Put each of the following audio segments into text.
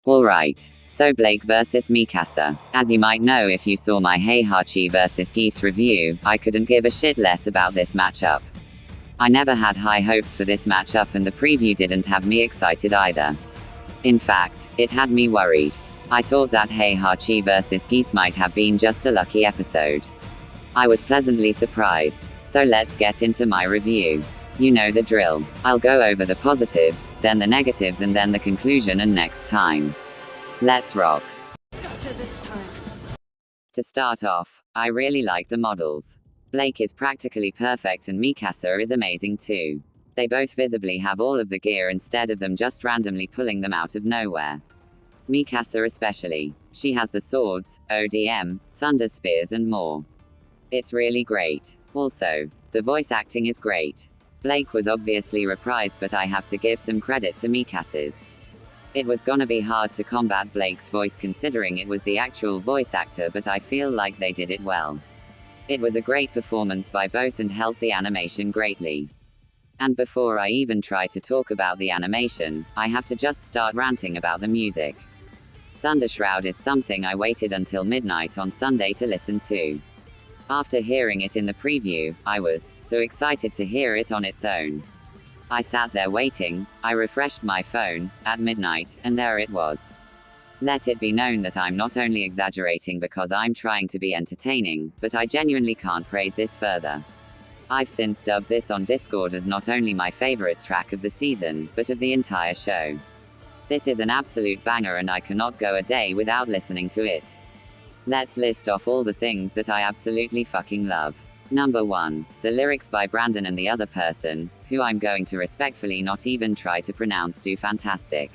Alright, so Blake versus Mikasa. As you might know if you saw my Heihachi vs Geese review, I couldn't give a shit less about this matchup. I never had high hopes for this matchup and the preview didn't have me excited either. In fact, it had me worried. I thought that Heihachi vs Geese might have been just a lucky episode. I was pleasantly surprised, so let's get into my review. You know the drill. I'll go over the positives, then the negatives and then the conclusion and next time. Let's rock. Gotcha this time. To start off, I really like the models. Blake is practically perfect and Mikasa is amazing too. They both visibly have all of the gear instead of them just randomly pulling them out of nowhere. Mikasa especially. She has the swords, ODM, thunder spears and more. It's really great. Also, the voice acting is great. Blake was obviously reprised but I have to give some credit to Mikasa's. It was gonna be hard to combat Blake's voice considering it was the actual voice actor but I feel like they did it well. It was a great performance by both and helped the animation greatly. And before I even try to talk about the animation, I have to just start ranting about the music. Thundershroud is something I waited until midnight on Sunday to listen to. After hearing it in the preview, I was so excited to hear it on its own. I sat there waiting, I refreshed my phone, at midnight, and there it was. Let it be known that I'm not only exaggerating because I'm trying to be entertaining, but I genuinely can't praise this further. I've since dubbed this on Discord as not only my favorite track of the season, but of the entire show. This is an absolute banger and I cannot go a day without listening to it. Let's list off all the things that I absolutely fucking love. Number 1. The lyrics by Brandon and the other person, who I'm going to respectfully not even try to pronounce, do fantastic.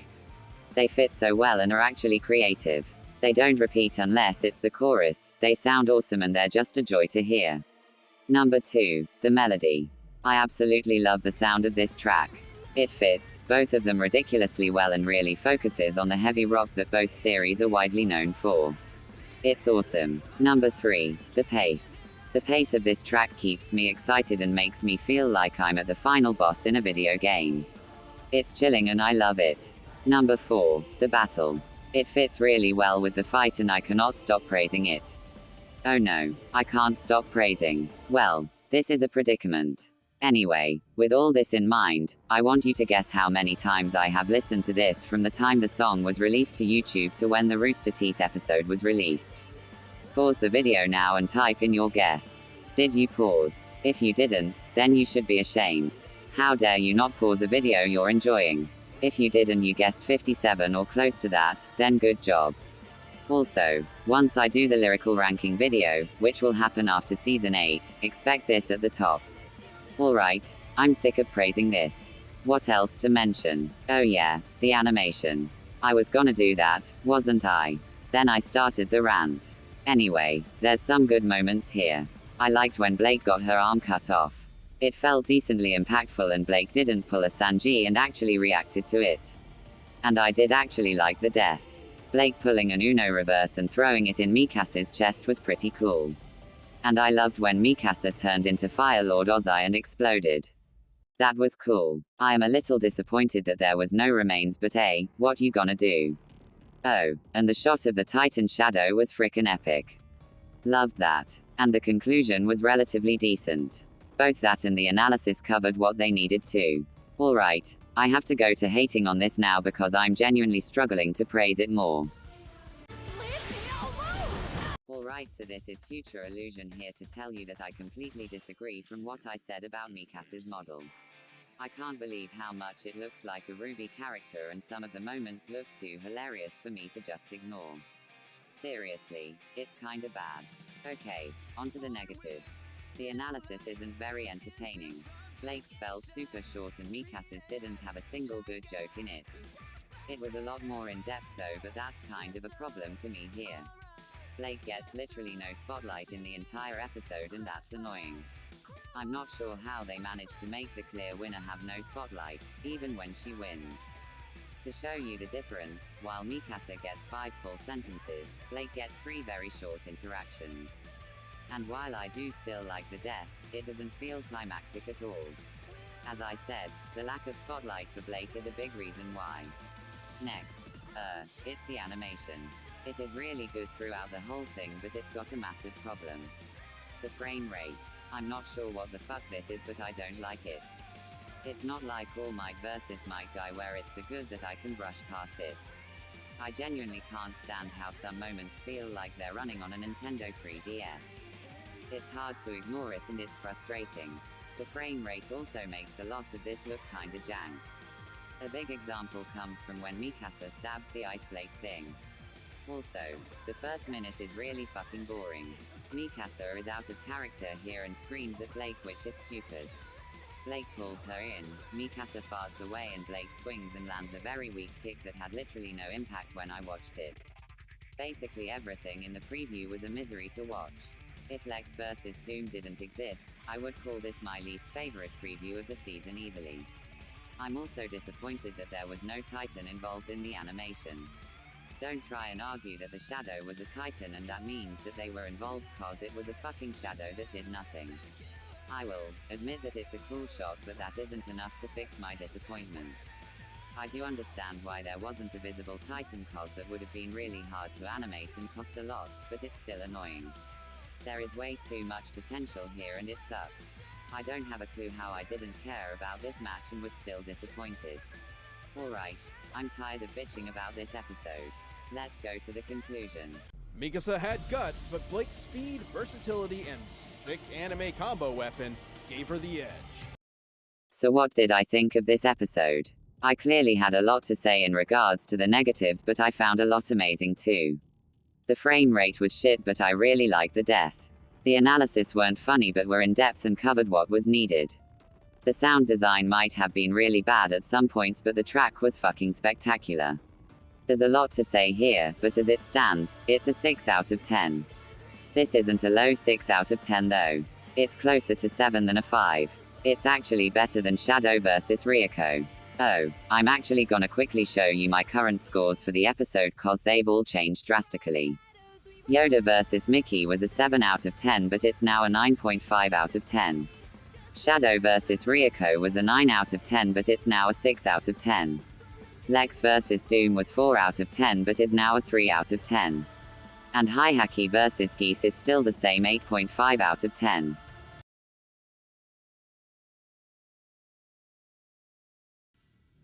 They fit so well and are actually creative. They don't repeat unless it's the chorus, they sound awesome and they're just a joy to hear. Number 2. The melody. I absolutely love the sound of this track. It fits, both of them ridiculously well and really focuses on the heavy rock that both series are widely known for. It's awesome. Number 3. The pace. The pace of this track keeps me excited and makes me feel like I'm at the final boss in a video game. It's chilling and I love it. Number 4. The battle. It fits really well with the fight and I cannot stop praising it. Oh no, I can't stop praising. Well, this is a predicament. Anyway, with all this in mind, I want you to guess how many times I have listened to this from the time the song was released to YouTube to when the Rooster Teeth episode was released. Pause the video now and type in your guess. Did you pause? If you didn't, then you should be ashamed. How dare you not pause a video you're enjoying? If you did and you guessed 57 or close to that, then good job. Also, once I do the lyrical ranking video, which will happen after season 8, expect this at the top. Alright, I'm sick of praising this. What else to mention? Oh yeah, the animation. I was gonna do that, wasn't I? Then I started the rant. Anyway, there's some good moments here. I liked when Blake got her arm cut off. It felt decently impactful and Blake didn't pull a Sanji and actually reacted to it. And I did actually like the death. Blake pulling an Uno reverse and throwing it in Mikasa's chest was pretty cool. And I loved when Mikasa turned into Fire Lord Ozai and exploded. That was cool. I am a little disappointed that there was no remains but what you gonna do? Oh, and the shot of the Titan shadow was frickin' epic. Loved that. And the conclusion was relatively decent. Both that and the analysis covered what they needed to. Alright, I have to go to hating on this now because I'm genuinely struggling to praise it more. Alright, so this is Future Illusion here to tell you that I completely disagree from what I said about Mikasa's model. I can't believe how much it looks like a Ruby character and some of the moments look too hilarious for me to just ignore. Seriously, it's kinda bad. Okay, onto the negatives. The analysis isn't very entertaining. Blake's felt super short and Mikasa's didn't have a single good joke in it. It was a lot more in depth though, but that's kind of a problem to me here. Blake gets literally no spotlight in the entire episode and that's annoying. I'm not sure how they managed to make the clear winner have no spotlight, even when she wins. To show you the difference, while Mikasa gets 5 full sentences, Blake gets 3 very short interactions. And while I do still like the death, it doesn't feel climactic at all. As I said, the lack of spotlight for Blake is a big reason why. Next, It's the animation. It is really good throughout the whole thing, but it's got a massive problem. The frame rate. I'm not sure what the fuck this is, but I don't like it. It's not like All Might vs. Might Guy where it's so good that I can brush past it. I genuinely can't stand how some moments feel like they're running on a Nintendo 3DS. It's hard to ignore it and it's frustrating. The frame rate also makes a lot of this look kinda jank. A big example comes from when Mikasa stabs the ice Blake thing. Also, the first minute is really fucking boring. Mikasa is out of character here and screams at Blake, which is stupid. Blake pulls her in, Mikasa farts away and Blake swings and lands a very weak kick that had literally no impact when I watched it. Basically everything in the preview was a misery to watch. If Lex vs. Doom didn't exist, I would call this my least favorite preview of the season easily. I'm also disappointed that there was no Titan involved in the animation. Don't try and argue that the shadow was a Titan and that means that they were involved, cause it was a fucking shadow that did nothing. I will admit that it's a cool shot, but that isn't enough to fix my disappointment. I do understand why there wasn't a visible Titan, cause that would have been really hard to animate and cost a lot, but it's still annoying. There is way too much potential here and it sucks. I don't have a clue how I didn't care about this match and was still disappointed. Alright, I'm tired of bitching about this episode. Let's go to the conclusion. Mikasa had guts, but Blake's speed, versatility, and sick anime combo weapon gave her the edge. So what did I think of this episode? I clearly had a lot to say in regards to the negatives, but I found a lot amazing too. The frame rate was shit, but I really liked the death. The analysis weren't funny but were in depth and covered what was needed. The sound design might have been really bad at some points, but the track was fucking spectacular. There's a lot to say here, but as it stands, it's a 6 out of 10. This isn't a low 6 out of 10 though. It's closer to 7 than a 5. It's actually better than Shadow vs. Ryoko. Oh, I'm actually gonna quickly show you my current scores for the episode cause they've all changed drastically. Yoda vs. Mickey was a 7 out of 10, but it's now a 9.5 out of 10. Shadow vs. Ryoko was a 9 out of 10, but it's now a 6 out of 10. Lex vs. Doom was 4 out of 10, but is now a 3 out of 10. And Haihaki vs. Geese is still the same 8.5 out of 10.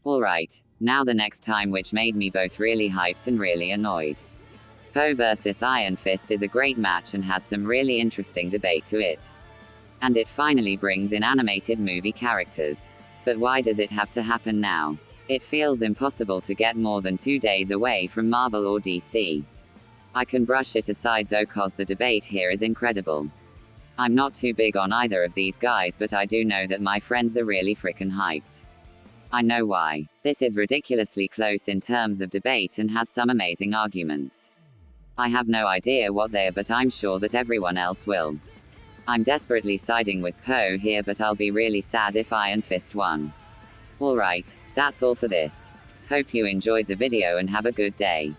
Alright, now the next time, which made me both really hyped and really annoyed. Poe vs. Iron Fist is a great match and has some really interesting debate to it. And it finally brings in animated movie characters. But why does it have to happen now? It feels impossible to get more than 2 days away from Marvel or DC. I can brush it aside though, cause the debate here is incredible. I'm not too big on either of these guys, but I do know that my friends are really frickin' hyped. I know why. This is ridiculously close in terms of debate and has some amazing arguments. I have no idea what they are, but I'm sure that everyone else will. I'm desperately siding with Poe here, but I'll be really sad if Iron Fist won. Alright, that's all for this. Hope you enjoyed the video and have a good day.